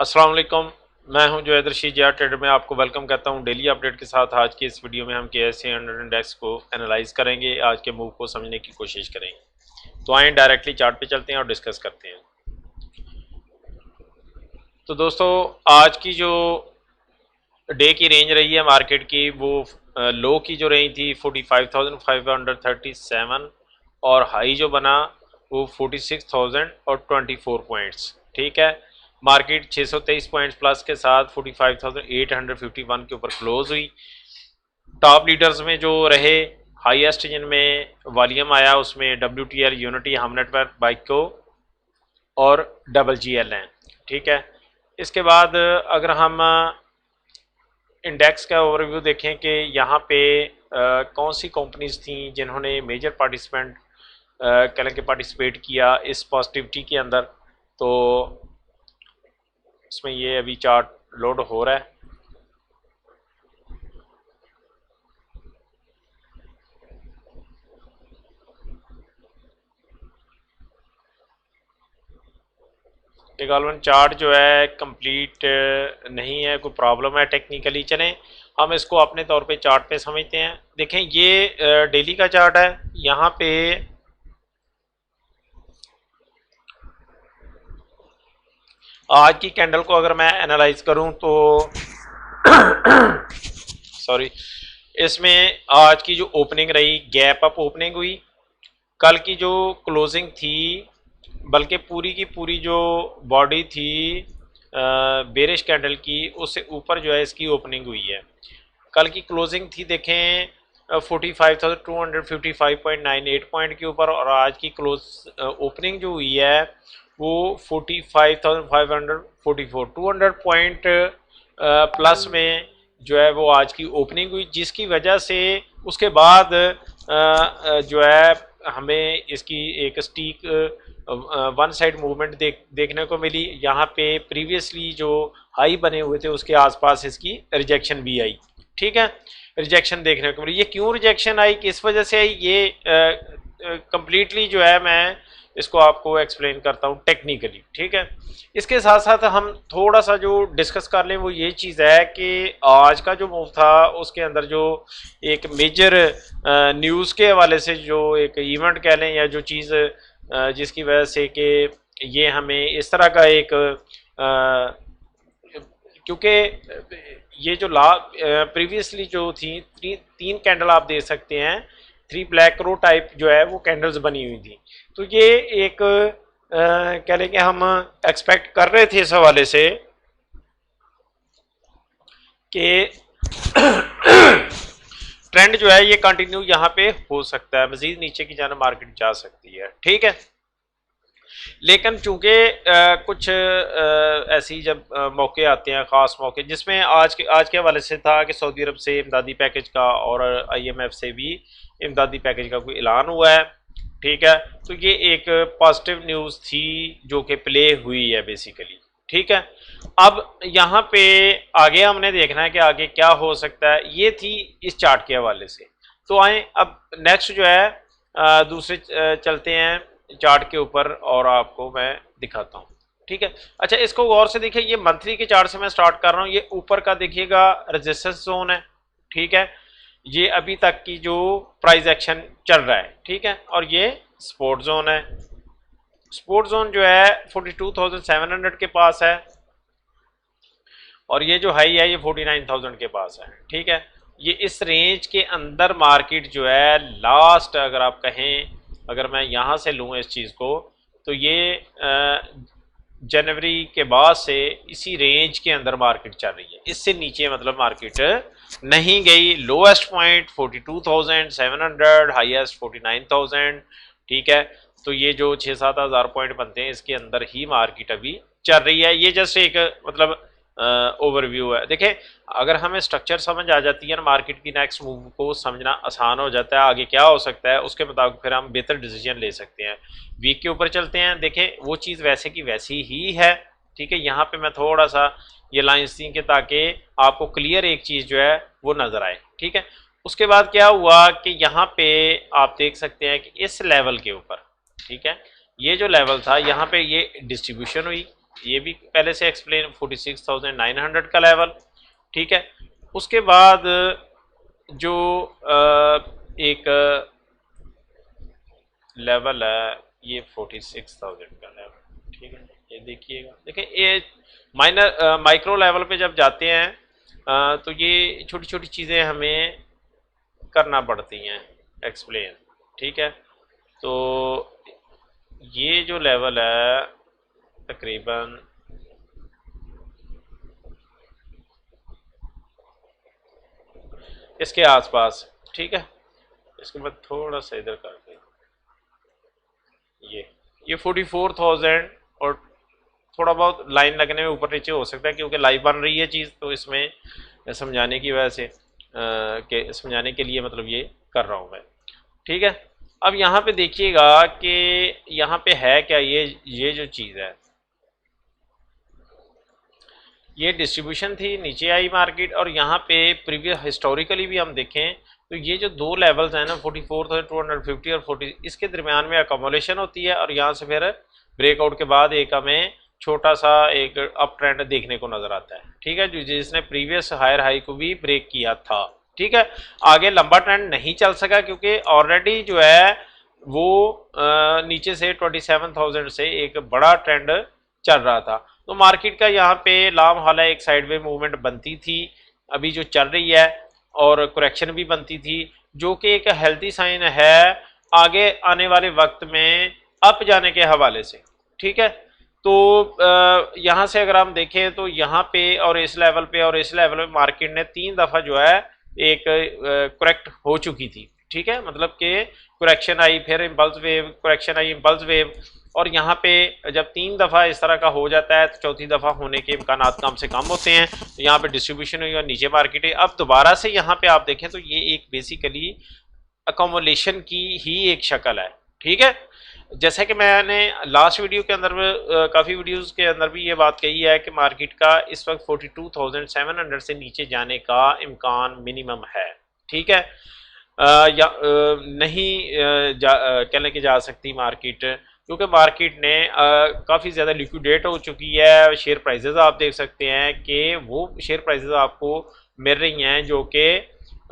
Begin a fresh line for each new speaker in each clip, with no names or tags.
अस्सलाम वालेकुम। मैं हूं जुनैद रशीद यार ट्रेडर में आपको वेलकम करता हूं डेली अपडेट के साथ। आज की इस वीडियो में हम KSE 100 इंडेक्स को एनालाइज करेंगे, आज के मूव को समझने की कोशिश करेंगे। तो आएँ डायरेक्टली चार्ट पे चलते हैं और डिस्कस करते हैं। तो दोस्तों, आज की जो डे की रेंज रही है मार्केट की, वो लो की जो रेंज थी 45,537 और हाई जो बना वो 46,024 पॉइंट्स। ठीक है, मार्केट 623 पॉइंट्स प्लस के साथ 45,851 के ऊपर क्लोज हुई। टॉप लीडर्स में जो रहे, हाईएस्ट जिनमें वॉल्यूम आया उसमें WTL, यूनिटी, हम नेटवर्क, बाइको और GGL हैं। ठीक है, इसके बाद अगर हम इंडेक्स का ओवरव्यू देखें कि यहाँ पे कौन सी कंपनीज थी जिन्होंने मेजर पार्टिसिपेंट कह के पार्टिसिपेट किया इस पॉजिटिविटी के अंदर, तो इसमें ये अभी चार्ट लोड हो रहा है। गालवन चार्ट जो है कंप्लीट नहीं है, कोई प्रॉब्लम है टेक्निकली। चलें हम इसको अपने तौर पे चार्ट पे समझते हैं। देखें, ये डेली का चार्ट है। यहाँ पे आज की कैंडल को अगर मैं एनालाइज करूं तो सॉरी, इसमें आज की जो ओपनिंग रही गैप अप ओपनिंग हुई। कल की जो क्लोजिंग थी, बल्कि पूरी की पूरी जो बॉडी थी बेरिश कैंडल की, उससे ऊपर जो है इसकी ओपनिंग हुई है। कल की क्लोजिंग थी देखें 45,255.98 पॉइंट के ऊपर, और आज की क्लोज ओपनिंग जो हुई है वो 45,544 200 पॉइंट प्लस में जो है वो आज की ओपनिंग हुई, जिसकी वजह से उसके बाद जो है हमें इसकी एक स्टीक वन साइड मूवमेंट देखने को मिली। यहाँ पे प्रीवियसली जो हाई बने हुए थे उसके आसपास इसकी रिजेक्शन भी आई। ठीक है, रिजेक्शन देखने को मिली। ये क्यों रिजेक्शन आई, किस वजह से आई, ये कंप्लीटली जो है मैं इसको आपको एक्सप्लेन करता हूँ टेक्निकली। ठीक है, इसके साथ साथ हम थोड़ा सा जो डिस्कस कर लें वो ये चीज़ है कि आज का जो मूव था उसके अंदर जो एक मेजर न्यूज़ के हवाले से जो एक इवेंट कह लें या जो चीज़ जिसकी वजह से कि ये हमें इस तरह का एक क्योंकि ये जो प्रीवियसली जो थी तीन कैंडल आप देख सकते हैं, 3 ब्लैक रो टाइप जो है वो कैंडल्स बनी हुई थी। तो ये एक कह लेंगे हम एक्सपेक्ट कर रहे थे इस हवाले से कि ट्रेंड जो है ये कंटिन्यू यहाँ पे हो सकता है, मजीद नीचे की जाना मार्केट जा सकती है। ठीक है, लेकिन चूंकि कुछ ऐसी जब मौके आते हैं, ख़ास मौके, जिसमें आज के हवाले से था कि सऊदी अरब से इमदादी पैकेज का और IMF से भी इमदादी पैकेज का कोई ऐलान हुआ है। ठीक है, तो ये एक पॉजिटिव न्यूज़ थी जो कि प्ले हुई है बेसिकली। ठीक है, अब यहाँ पे आगे हमने देखना है कि आगे क्या हो सकता है। ये थी इस चार्ट के हवाले से। तो आए अब नेक्स्ट जो है दूसरे चलते हैं चार्ट के ऊपर और आपको मैं दिखाता हूँ। ठीक है, अच्छा इसको गौर से देखिए, ये मंथली के चार्ट से मैं स्टार्ट कर रहा हूँ। ये ऊपर का देखिएगा रेजिस्टेंस जोन है। ठीक है, ये अभी तक की जो प्राइस एक्शन चल रहा है। ठीक है, और ये सपोर्ट जोन है। सपोर्ट जोन जो है 42,700 के पास है और ये जो हाई है ये 49,000 के पास है। ठीक है, ये इस रेंज के अंदर मार्केट जो है लास्ट, अगर आप कहें, अगर मैं यहाँ से लूँ इस चीज़ को, तो ये जनवरी के बाद से इसी रेंज के अंदर मार्केट चल रही है। इससे नीचे मतलब मार्केट नहीं गई। Lowest point 42,700, highest 49,000। ठीक है, तो ये जो 6-7 हज़ार पॉइंट बनते हैं इसके अंदर ही मार्केट अभी चल रही है। ये जस्ट एक मतलब ओवरव्यू है। देखें, अगर हमें स्ट्रक्चर समझ आ जाती है ना मार्केट की, नेक्स्ट मूव को समझना आसान हो जाता है। आगे क्या हो सकता है उसके मुताबिक फिर हम बेहतर डिसीजन ले सकते हैं। वीक के ऊपर चलते हैं। देखें, वो चीज़ वैसे की वैसी ही है। ठीक है, यहाँ पे मैं थोड़ा सा ये लाइन्स दी कि ताकि आपको क्लियर एक चीज़ जो है वो नज़र आए। ठीक है, उसके बाद क्या हुआ कि यहाँ पे आप देख सकते हैं कि इस लेवल के ऊपर, ठीक है, ये जो लेवल था यहाँ पे ये डिस्ट्रीब्यूशन हुई। ये भी पहले से एक्सप्लेन 46,900 का लेवल, ठीक है। उसके बाद जो एक लेवल है ये 46,000 का लेवल, ठीक है। ये देखिएगा, देखिए ये माइक्रो लेवल पे जब जाते हैं तो ये छोटी छोटी चीज़ें हमें करना पड़ती हैं एक्सप्लेन, ठीक है। तो ये जो लेवल है तकरीबन इसके आसपास, ठीक है। इसको मैं थोड़ा सा इधर कर दूँ, ये 44,000 और थोड़ा बहुत लाइन लगने में ऊपर नीचे हो सकता है क्योंकि लाइव बन रही है चीज़, तो इसमें समझाने की वजह से समझाने के लिए मतलब ये कर रहा हूँ मैं, ठीक है। अब यहाँ पे देखिएगा कि यहाँ पे है क्या, ये जो चीज़ है ये डिस्ट्रीब्यूशन थी, नीचे आई मार्केट, और यहाँ पे प्रीवियस हिस्टोरिकली भी हम देखें तो ये जो दो लेवल्स हैं ना 44,250 और 40, इसके दरमियान में अकोमोलेशन होती है और यहाँ से फिर ब्रेकआउट के बाद एक हमें छोटा सा एक अप ट्रेंड देखने को नजर आता है, ठीक है, जो जिसने प्रीवियस हायर हाई को भी ब्रेक किया था, ठीक है। आगे लंबा ट्रेंड नहीं चल सका क्योंकि ऑलरेडी जो है वो नीचे से 27,000 से एक बड़ा ट्रेंड चल रहा था। तो मार्केट का यहाँ पे लाम हाल एक साइडवे मूवमेंट बनती थी अभी जो चल रही है, और करेक्शन भी बनती थी जो कि एक हेल्दी साइन है आगे आने वाले वक्त में अप जाने के हवाले से, ठीक है। तो यहाँ से अगर हम देखें तो यहाँ पे और इस लेवल पे और इस लेवल पे मार्केट ने 3 दफ़ा जो है एक करेक्ट हो चुकी थी, ठीक है। मतलब कि करेक्शन आई, फिर इम्पल्स वेव, करेक्शन आई, इम्पल्स वेव, और यहाँ पे जब 3 दफ़ा इस तरह का हो जाता है तो चौथी दफ़ा होने के इम्कान कम से कम होते हैं। तो यहाँ पे डिस्ट्रीब्यूशन हुई और नीचे मार्केट है। अब दोबारा से यहाँ पे आप देखें तो ये एक बेसिकली अकोमोलेशन की ही एक शक्ल है, ठीक है। जैसे कि मैंने लास्ट वीडियो के अंदर काफ़ी वीडियोस के अंदर भी ये बात कही है कि मार्केट का इस वक्त 42,700 से नीचे जाने का इम्कान मिनिमम है, ठीक है। या नहीं कहने की जा सकती मार्केट, क्योंकि मार्केट ने काफ़ी ज़्यादा लिक्विडेट हो चुकी है। शेयर प्राइसेस आप देख सकते हैं कि वो शेयर प्राइसेस आपको मिल रही हैं जो कि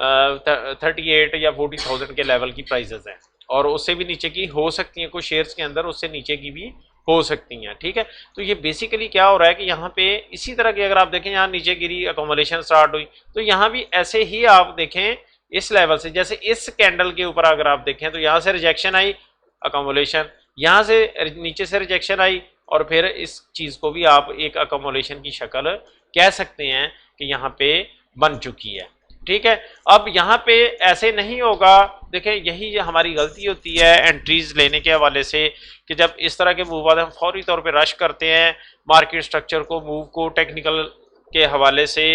38 या 40,000 के लेवल की प्राइसेस हैं, और उससे भी नीचे की हो सकती हैं, कुछ शेयर्स के अंदर उससे नीचे की भी हो सकती हैं, ठीक है। तो ये बेसिकली क्या हो रहा है कि यहाँ पे इसी तरह की अगर आप देखें यहाँ नीचे गिरी, अकोमोलेशन स्टार्ट हुई, तो यहाँ भी ऐसे ही आप देखें इस लेवल से, जैसे इस कैंडल के ऊपर अगर आप देखें तो यहाँ से रिजेक्शन आई, अकोमोलेशन, यहाँ से नीचे से रिजेक्शन आई, और फिर इस चीज़ को भी आप एक अकोमोलेशन की शक्ल कह सकते हैं कि यहाँ पे बन चुकी है, ठीक है। अब यहाँ पे ऐसे नहीं होगा, देखें यही हमारी गलती होती है एंट्रीज लेने के हवाले से कि जब इस तरह के मूव आते हैं हम फौरी तौर पे रश करते हैं मार्केट स्ट्रक्चर को, मूव को, टेक्निकल के हवाले से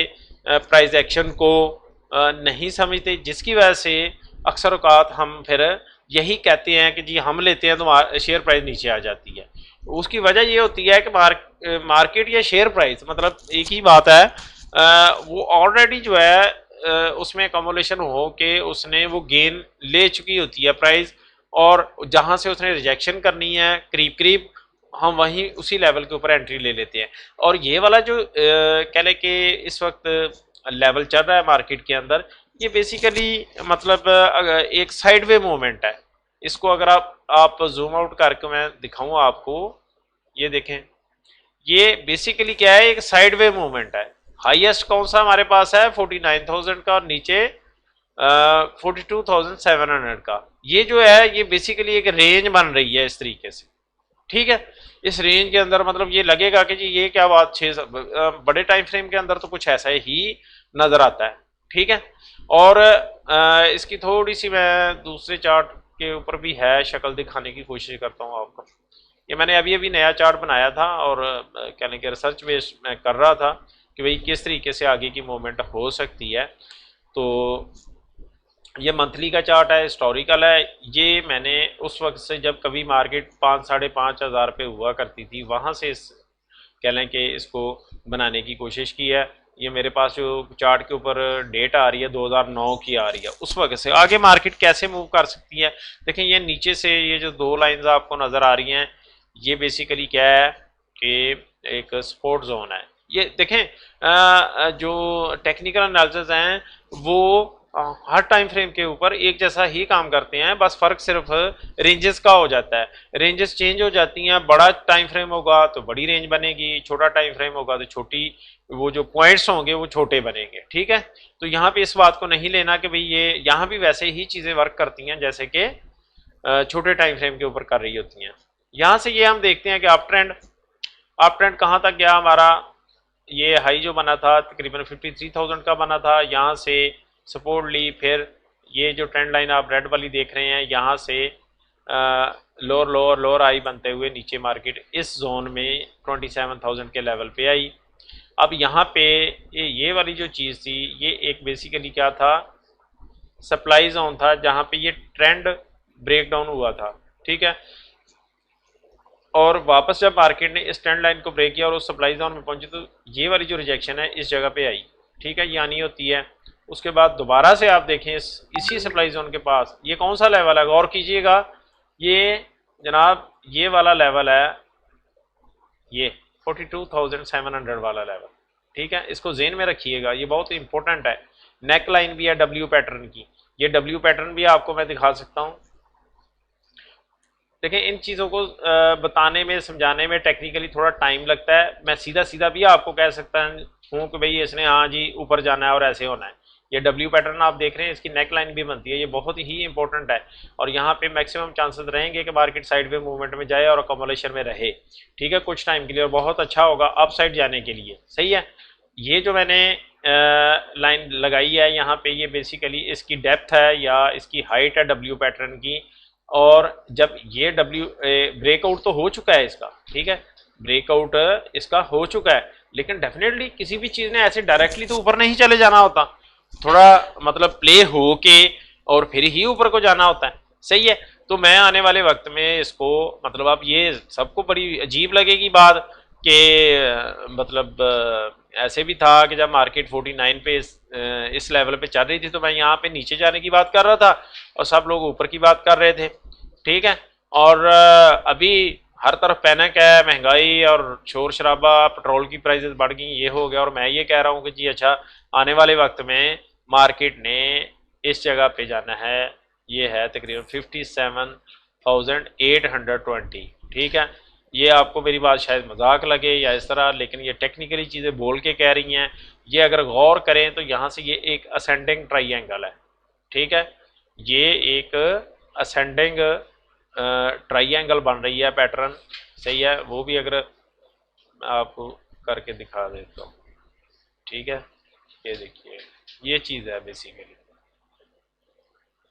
प्राइस एक्शन को नहीं समझते, जिसकी वजह से अक्सर औकात हम फिर यही कहते हैं कि जी हम लेते हैं तो शेयर प्राइस नीचे आ जाती है। उसकी वजह ये होती है कि मार्केट या शेयर प्राइस मतलब एक ही बात है, वो ऑलरेडी जो है उसमें अकोमोलेशन हो के उसने वो गेन ले चुकी होती है प्राइस, और जहाँ से उसने रिजेक्शन करनी है करीब करीब हम वहीं उसी लेवल के ऊपर एंट्री ले लेते हैं। और ये वाला जो कह लें कि इस वक्त लेवल चल रहा है मार्केट के अंदर, ये बेसिकली मतलब एक साइडवे मूवमेंट है। इसको अगर आप जूम आउट करके मैं दिखाऊं आपको, ये देखें, ये बेसिकली क्या है, एक साइडवे मूवमेंट है। हाईएस्ट कौन सा हमारे पास है 49,000 का, और नीचे 42,700 का। ये जो है ये बेसिकली एक रेंज बन रही है इस तरीके से, ठीक है। इस रेंज के अंदर मतलब ये लगेगा कि जी ये क्या बात, 6 बड़े टाइम फ्रेम के अंदर तो कुछ ऐसा ही नजर आता है, ठीक है। और इसकी थोड़ी सी मैं दूसरे चार्ट के ऊपर भी है शक्ल दिखाने की कोशिश करता हूँ आपको। ये मैंने अभी अभी नया चार्ट बनाया था और कहने के रिसर्च बेस मैं कर रहा था कि भाई किस तरीके से आगे की मूवमेंट हो सकती है। तो ये मंथली का चार्ट है, हिस्टोरिकल है। ये मैंने उस वक्त से जब कभी मार्केट 5-5.5 हज़ार पे हुआ करती थी वहाँ से कह लें कि इसको बनाने की कोशिश की है। ये मेरे पास जो चार्ट के ऊपर डेट आ रही है 2009 की आ रही है, उस वक्त से आगे मार्केट कैसे मूव कर सकती है। देखें ये नीचे से ये जो 2 लाइंस आपको नज़र आ रही हैं, ये बेसिकली क्या है कि एक सपोर्ट जोन है। ये देखें जो टेक्निकल एनालिसिस हैं वो हर टाइम फ्रेम के ऊपर एक जैसा ही काम करते हैं, बस फर्क सिर्फ रेंजेस का हो जाता है। रेंजेस चेंज हो जाती हैं, बड़ा टाइम फ्रेम होगा तो बड़ी रेंज बनेगी, छोटा टाइम फ्रेम होगा तो छोटी, वो जो पॉइंट्स होंगे वो छोटे बनेंगे। ठीक है, तो यहाँ पे इस बात को नहीं लेना कि भाई ये यहाँ भी वैसे ही चीज़ें वर्क करती हैं जैसे कि छोटे टाइम फ्रेम के ऊपर कर रही होती हैं। यहाँ से ये हम देखते हैं कि अप ट्रेंड कहाँ तक गया हमारा। ये हाई जो बना था तकरीबन 53,000 का बना था, यहाँ से सपोर्ट ली, फिर ये जो ट्रेंड लाइन आप रेड वाली देख रहे हैं यहाँ से लोअर लोअर लोअर आई बनते हुए नीचे मार्केट इस जोन में 27,000 के लेवल पे आई। अब यहाँ पे ये वाली जो चीज़ थी ये एक बेसिकली क्या था, सप्लाई जोन था जहाँ पे ये ट्रेंड ब्रेक डाउन हुआ था। ठीक है, और वापस जब मार्केट ने इस ट्रेंड लाइन को ब्रेक किया और उस सप्लाई जोन में पहुंची तो ये वाली जो रिजेक्शन है इस जगह पे आई। ठीक है, ये आनी होती है। उसके बाद दोबारा से आप देखें इसी सप्लाई जोन के पास ये कौन सा लेवल है, गौर कीजिएगा, ये जनाब ये वाला लेवल है, ये 42,700 वाला लेवल। ठीक है, इसको जेन में रखिएगा, ये बहुत इंपॉर्टेंट है। नेक लाइन भी है डब्ल्यू पैटर्न की, ये डब्ल्यू पैटर्न भी आपको मैं दिखा सकता हूँ। देखें, इन चीज़ों को बताने में समझाने में टेक्निकली थोड़ा टाइम लगता है। मैं सीधा सीधा भी आपको कह सकता हूँ कि भाई इसने हाँ जी ऊपर जाना है और ऐसे होना है। ये डब्ल्यू पैटर्न आप देख रहे हैं, इसकी नेक लाइन भी बनती है, ये बहुत ही इंपॉर्टेंट है। और यहाँ पे मैक्सिमम चांसेस रहेंगे कि मार्केट साइड पे मूवमेंट में जाए और अकोमोलेशन में रहे। ठीक है, कुछ टाइम के लिए, और बहुत अच्छा होगा अप साइड जाने के लिए। सही है, ये जो मैंने लाइन लगाई है यहाँ पे, ये बेसिकली इसकी डेप्थ है या इसकी हाइट है डब्ल्यू पैटर्न की। और जब ये डब्ल्यू ब्रेकआउट तो हो चुका है इसका, ठीक है, ब्रेकआउट इसका हो चुका है, लेकिन डेफिनेटली किसी भी चीज़ ने ऐसे डायरेक्टली तो ऊपर नहीं चले जाना होता, थोड़ा मतलब प्ले हो के और फिर ही ऊपर को जाना होता है। सही है, तो मैं आने वाले वक्त में इसको मतलब अब ये सबको बड़ी अजीब लगेगी बात कि मतलब ऐसे भी था कि जब मार्केट 49 पे इस लेवल पे चल रही थी तो मैं यहाँ पे नीचे जाने की बात कर रहा था और सब लोग ऊपर की बात कर रहे थे। ठीक है, और अभी हर तरफ पैनिक है, महंगाई और शोर शराबा, पेट्रोल की प्राइसेस बढ़ गई, ये हो गया, और मैं ये कह रहा हूँ कि जी अच्छा आने वाले वक्त में मार्केट ने इस जगह पे जाना है, ये है तकरीबन 57,820। ठीक है, ये आपको मेरी बात शायद मजाक लगे या इस तरह, लेकिन ये टेक्निकली चीज़ें बोल के कह रही हैं। ये अगर गौर करें तो यहाँ से ये एक असेंडिंग ट्राइंगल है। ठीक है, ये एक असेंडिंग ट्राइंगल बन रही है पैटर्न। सही है, वो भी अगर आपको करके दिखा देता हूँ। ठीक है, ये देखिए ये चीज़ है बेसिकली।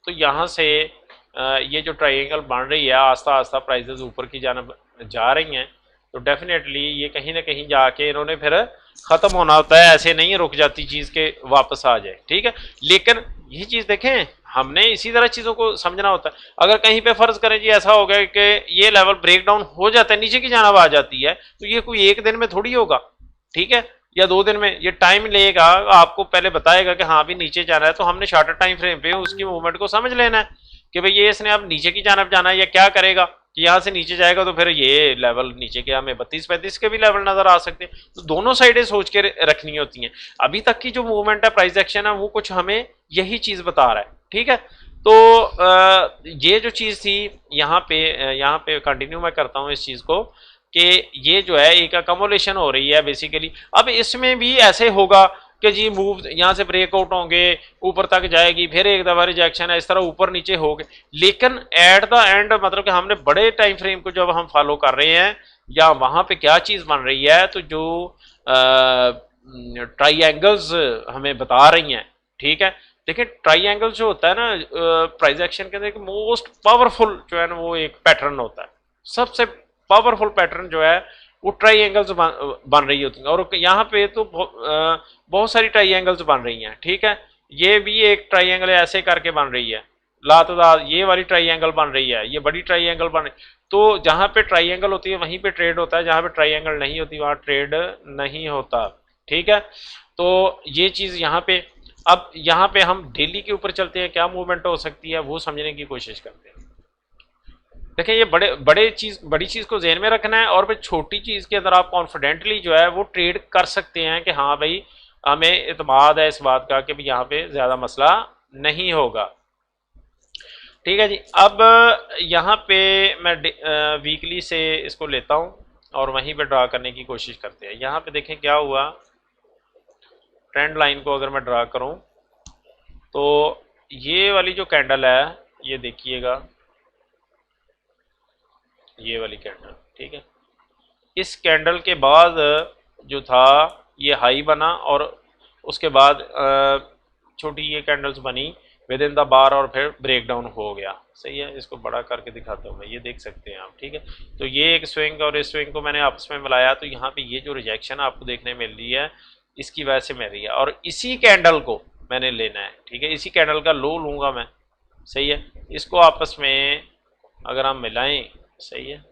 तो यहाँ से ये जो ट्राइंगल बन रही है, आस्ता आस्ता प्राइसेस ऊपर की जानब जा रही हैं, तो डेफिनेटली ये कहीं ना कहीं जाके इन्होंने फिर ख़त्म होना होता है, ऐसे नहीं रुक जाती चीज़ के वापस आ जाए। ठीक है, लेकिन ये चीज़ देखें, हमने इसी तरह चीज़ों को समझना होता है। अगर कहीं पे फ़र्ज़ करें जी ऐसा हो गया कि ये लेवल ब्रेक डाउन हो जाता है, नीचे की जानब आ जाती है, तो ये कोई एक दिन में थोड़ी होगा। ठीक है, या 2 दिन में, ये टाइम लेगा, आपको पहले बताएगा कि हाँ भी नीचे जाना है, तो हमने शॉर्टर टाइम फ्रेम पे उसकी मूवमेंट को समझ लेना है कि भाई ये इसने अब नीचे की जानब जाना है या क्या करेगा, कि यहाँ से नीचे जाएगा तो फिर ये लेवल नीचे के हमें 32-35 के भी लेवल नजर आ सकते हैं। तो दोनों साइडें सोच के रखनी होती हैं। अभी तक की जो मूवमेंट है, प्राइस एक्शन है, वो कुछ हमें यही चीज़ बता रहा है। ठीक है, तो ये जो चीज़ थी यहाँ पे कंटिन्यू मैं करता हूँ इस चीज़ को कि ये जो है एक अकोमोलेशन हो रही है बेसिकली। अब इसमें भी ऐसे होगा कि जी मूव यहाँ से ब्रेकआउट होंगे, ऊपर तक जाएगी, फिर एक दफ़ा रिजेक्शन है, इस तरह ऊपर नीचे हो गए। लेकिन एट द एंड मतलब कि हमने बड़े टाइम फ्रेम को जब हम फॉलो कर रहे हैं, या वहाँ पे क्या चीज़ बन रही है, तो जो ट्राइंगल्स हमें बता रही हैं। ठीक है, देखिए ट्राइंगल जो होता है ना प्राइस एक्शन के अंदर मोस्ट पावरफुल जो है ना वो एक पैटर्न होता है, सबसे पावरफुल पैटर्न जो है वो ट्राइंगल्स बन रही होती हैं। और यहाँ पे तो बहुत सारी ट्राइंगल्स बन रही हैं। ठीक है, ये भी एक ट्राइंगल ऐसे करके बन रही है, लातदार ये वाली ट्राइंगल बन रही है, ये बड़ी ट्राइंगल बन रही। तो जहाँ पे ट्राइंगल होती है वहीं पे ट्रेड होता है, जहाँ पे ट्राइंगल नहीं होती वहाँ ट्रेड नहीं होता। ठीक है, तो ये चीज़ यहाँ पे, अब यहाँ पे हम डेली के ऊपर चलते हैं, क्या मूवमेंट हो सकती है वो समझने की कोशिश करते हैं। देखें ये बड़ी चीज़ को जहन में रखना है, और फिर छोटी चीज़ के अंदर आप कॉन्फिडेंटली जो है वो ट्रेड कर सकते हैं कि हाँ भाई हमें इत्मीनान है इस बात का कि भाई यहाँ पे ज़्यादा मसला नहीं होगा। ठीक है जी। अब यहाँ पे मैं वीकली से इसको लेता हूँ और वहीं पे ड्रा करने की कोशिश करते हैं। यहाँ पे देखें क्या हुआ, ट्रेंड लाइन को अगर मैं ड्रा करूँ तो ये वाली जो कैंडल है ये देखिएगा, ये वाली कैंडल, ठीक है। इस कैंडल के बाद जो था ये हाई बना और उसके बाद छोटी ये कैंडल्स बनी विद इन द बार और फिर ब्रेक डाउन हो गया। सही है, इसको बड़ा करके दिखाता हूँ मैं, ये देख सकते हैं आप। ठीक है, तो ये एक स्विंग और इस स्विंग को मैंने आपस में मिलाया, तो यहाँ पे ये जो रिजेक्शन आपको देखने मिल रही है इसकी वजह से मिल रही है, और इसी कैंडल को मैंने लेना है। ठीक है, इसी कैंडल का लो लूँगा मैं। सही है, इसको आपस में अगर हम मिलाएं, सही है,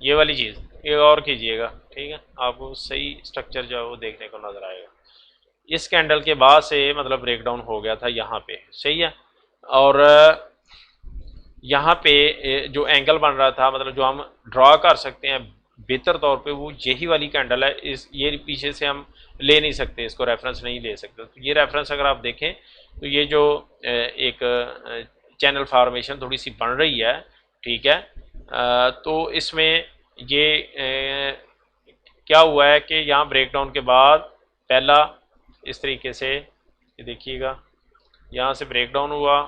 ये वाली चीज़ ये और कीजिएगा। ठीक है, आपको सही स्ट्रक्चर जो है वो देखने को नज़र आएगा। इस कैंडल के बाद से मतलब ब्रेकडाउन हो गया था यहाँ पे। सही है, और यहाँ पे जो एंगल बन रहा था, मतलब जो हम ड्रॉ कर सकते हैं बेहतर तौर पे, वो यही वाली कैंडल है। इस ये पीछे से हम ले नहीं सकते, इसको रेफरेंस नहीं ले सकते। तो ये रेफरेंस अगर आप देखें तो ये जो एक चैनल फॉर्मेशन थोड़ी सी बन रही है, ठीक है, तो इसमें ये क्या हुआ है कि यहाँ ब्रेकडाउन के बाद पहला इस तरीके से, ये देखिएगा, यहाँ से ब्रेकडाउन हुआ,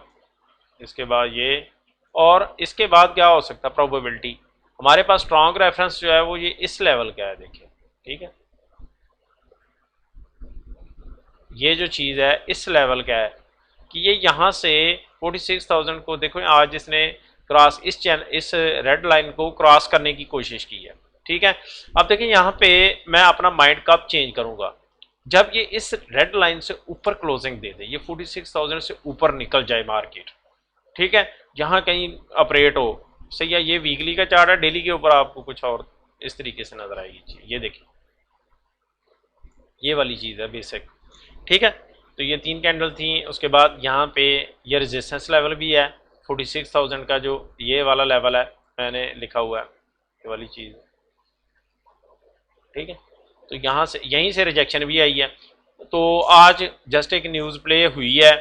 इसके बाद ये, और इसके बाद क्या हो सकता है प्रोबेबिलिटी, हमारे पास स्ट्रॉन्ग रेफरेंस जो है वो ये इस लेवल का है, देखिए। ठीक है, ये जो चीज़ है इस लेवल का है कि ये यहाँ से 46,000 को देखो, आज इसने क्रॉस इस रेड लाइन को क्रॉस करने की कोशिश की है। ठीक है, अब देखिए यहाँ पे मैं अपना माइंड कब चेंज करूँगा, जब ये इस रेड लाइन से ऊपर क्लोजिंग दे दे, ये 46,000 से ऊपर निकल जाए मार्केट। ठीक है, जहाँ कहीं ऑपरेट हो। सही है, ये वीकली का चार्ट है, डेली के ऊपर आपको कुछ और इस तरीके से नजर आएगी चीज। ये देखिए, ये वाली चीज़ है बेसिक। ठीक है, तो ये 3 कैंडल थी। उसके बाद यहाँ पे ये रेजिस्टेंस लेवल भी है 46,000 का, जो ये वाला लेवल है मैंने लिखा हुआ है, ये वाली चीज़। ठीक है, तो यहाँ से यहीं से रिजेक्शन भी आई है। तो आज जस्ट एक न्यूज़ प्ले हुई है।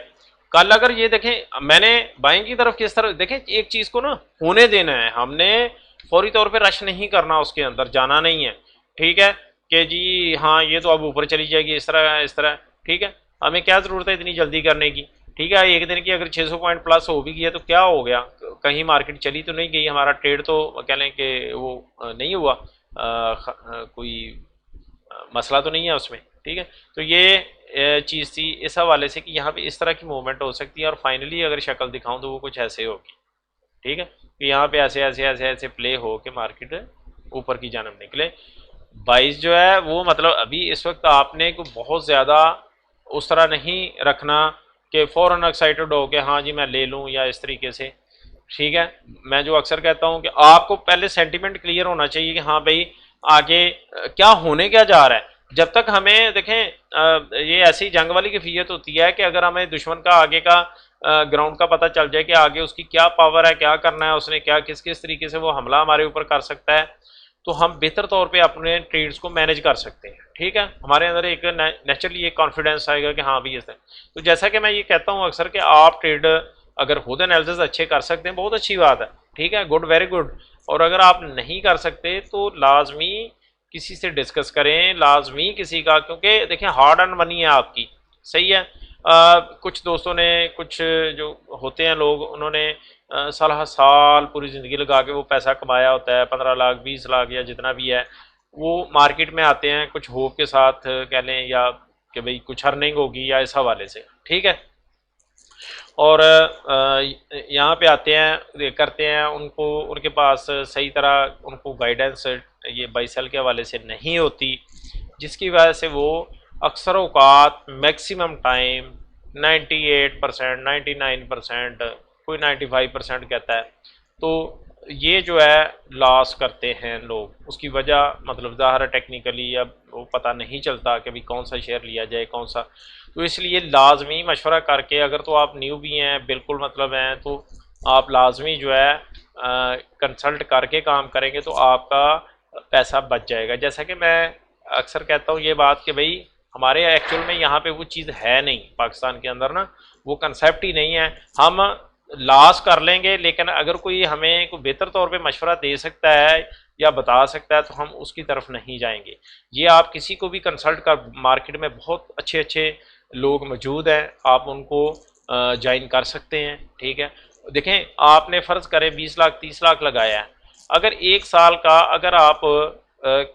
कल अगर ये देखें, मैंने बाइंग की तरफ किस तरह देखें, एक चीज़ को ना होने देना है, हमने फौरी तौर पे रश नहीं करना, उसके अंदर जाना नहीं है। ठीक है, कि जी हाँ ये तो अब ऊपर चली जाएगी इस तरह इस तरह। ठीक है, हमें क्या ज़रूरत है इतनी जल्दी करने की। ठीक है, एक दिन की अगर 600 पॉइंट प्लस हो भी गया तो क्या हो गया, कहीं मार्केट चली तो नहीं गई, हमारा ट्रेड तो कह लें कि वो नहीं हुआ, कोई मसला तो नहीं है उसमें। ठीक है, तो ये चीज़ थी इस हवाले से कि यहाँ पे इस तरह की मूवमेंट हो सकती है, और फाइनली अगर शक्ल दिखाऊं तो वो कुछ ऐसे होगी। ठीक है, कि यहाँ पे ऐसे ऐसे ऐसे ऐसे प्ले हो के मार्केट ऊपर की जानब निकले। 22 जो है वो मतलब अभी इस वक्त आपने को बहुत ज़्यादा उस तरह नहीं रखना कि फ़ौरन एक्साइटेड हो के हाँ जी मैं ले लूँ या इस तरीके से। ठीक है, मैं जो अक्सर कहता हूँ कि आपको पहले सेंटिमेंट क्लियर होना चाहिए कि हाँ भाई आगे क्या होने क्या जा रहा है। जब तक हमें देखें ये ऐसी जंग वाली कैफियत होती है कि अगर हमें दुश्मन का आगे का ग्राउंड का पता चल जाए कि आगे उसकी क्या पावर है, क्या करना है उसने, क्या किस किस तरीके से वो हमला हमारे ऊपर कर सकता है, तो हम बेहतर तौर पे अपने ट्रेड्स को मैनेज कर सकते हैं। ठीक है, हमारे अंदर एक नेचुरली एक कॉन्फिडेंस आएगा कि हाँ भाई ऐसा। तो जैसा कि मैं ये कहता हूँ अक्सर कि आप ट्रेड अगर खुद एनालिसिस अच्छे कर सकते हैं बहुत अच्छी बात है। ठीक है, गुड, वेरी गुड। और अगर आप नहीं कर सकते तो लाजमी किसी से डिस्कस करें, लाजमी किसी का, क्योंकि देखें हार्ड अर्न मनी है आपकी। सही है, कुछ दोस्तों ने, कुछ जो होते हैं लोग, उन्होंने साल साल पूरी ज़िंदगी लगा के वो पैसा कमाया होता है, 15 लाख 20 लाख या जितना भी है, वो मार्केट में आते हैं कुछ होप के साथ कह लें, या कि भाई कुछ अर्निंग होगी या इस हवाले से। ठीक है, और यहाँ पे आते हैं करते हैं, उनको उनके पास सही तरह उनको गाइडेंस ये बाई सेल के हवाले से नहीं होती, जिसकी वजह से वो अक्सर औकात मैक्सिमम टाइम 98%, 99%, कोई 95% कहता है, तो ये जो है लॉस करते हैं लोग। उसकी वजह मतलब ज़ाहिर टेक्निकली अब वो पता नहीं चलता कि भाई कौन सा शेयर लिया जाए कौन सा। तो इसलिए लाजमी मशवरा करके, अगर तो आप न्यू भी हैं बिल्कुल मतलब हैं, तो आप लाजमी जो है कंसल्ट करके काम करेंगे तो आपका पैसा बच जाएगा। जैसा कि मैं अक्सर कहता हूँ ये बात कि भाई हमारे एक्चुअल में यहाँ पे वो चीज़ है नहीं, पाकिस्तान के अंदर ना वो कंसेप्ट ही नहीं है। हम लॉस कर लेंगे, लेकिन अगर कोई हमें कोई बेहतर तौर पे मशवरा दे सकता है या बता सकता है तो हम उसकी तरफ नहीं जाएंगे। ये आप किसी को भी कंसल्ट कर, मार्केट में बहुत अच्छे अच्छे लोग मौजूद हैं, आप उनको ज्वाइन कर सकते हैं। ठीक है, देखें आपने फ़र्ज़ करें 20 लाख 30 लाख लगाया है, अगर 1 साल का अगर आप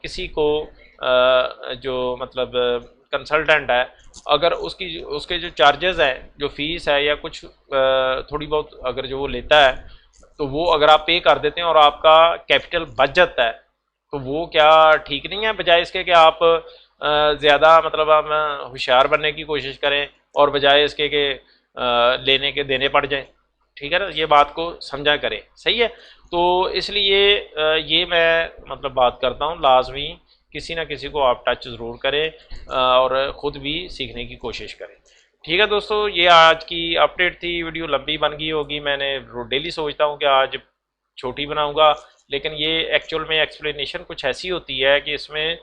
किसी को जो मतलब कंसल्टेंट है, अगर उसकी उसके जो चार्जेस हैं, जो फीस है या कुछ थोड़ी बहुत अगर जो वो लेता है, तो वो अगर आप पे कर देते हैं और आपका कैपिटल बच जाता है, तो वो क्या ठीक नहीं है? बजाय इसके कि आप ज़्यादा मतलब हम होशियार बनने की कोशिश करें और बजाय इसके कि लेने के देने पड़ जाएं। ठीक है ना, ये बात को समझा करें, सही है। तो इसलिए ये मैं मतलब बात करता हूँ, लाजमी किसी ना किसी को आप टच ज़रूर करें और ख़ुद भी सीखने की कोशिश करें। ठीक है दोस्तों, ये आज की अपडेट थी। वीडियो लंबी बन गई होगी, मैंने डेली सोचता हूँ कि आज छोटी बनाऊंगा, लेकिन ये एक्चुअल में एक्सप्लेनेशन कुछ ऐसी होती है कि इसमें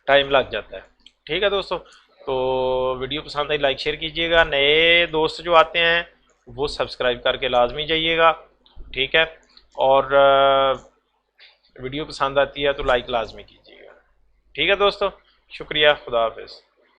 टाइम लग जाता है। ठीक है दोस्तों, तो वीडियो पसंद आई लाइक शेयर कीजिएगा, नए दोस्त जो आते हैं वो सब्सक्राइब करके लाजमी जाइएगा। ठीक है, और वीडियो पसंद आती है तो लाइक लाजमी कीजिएगा। ठीक है दोस्तों, शुक्रिया, खुदा हाफिज़।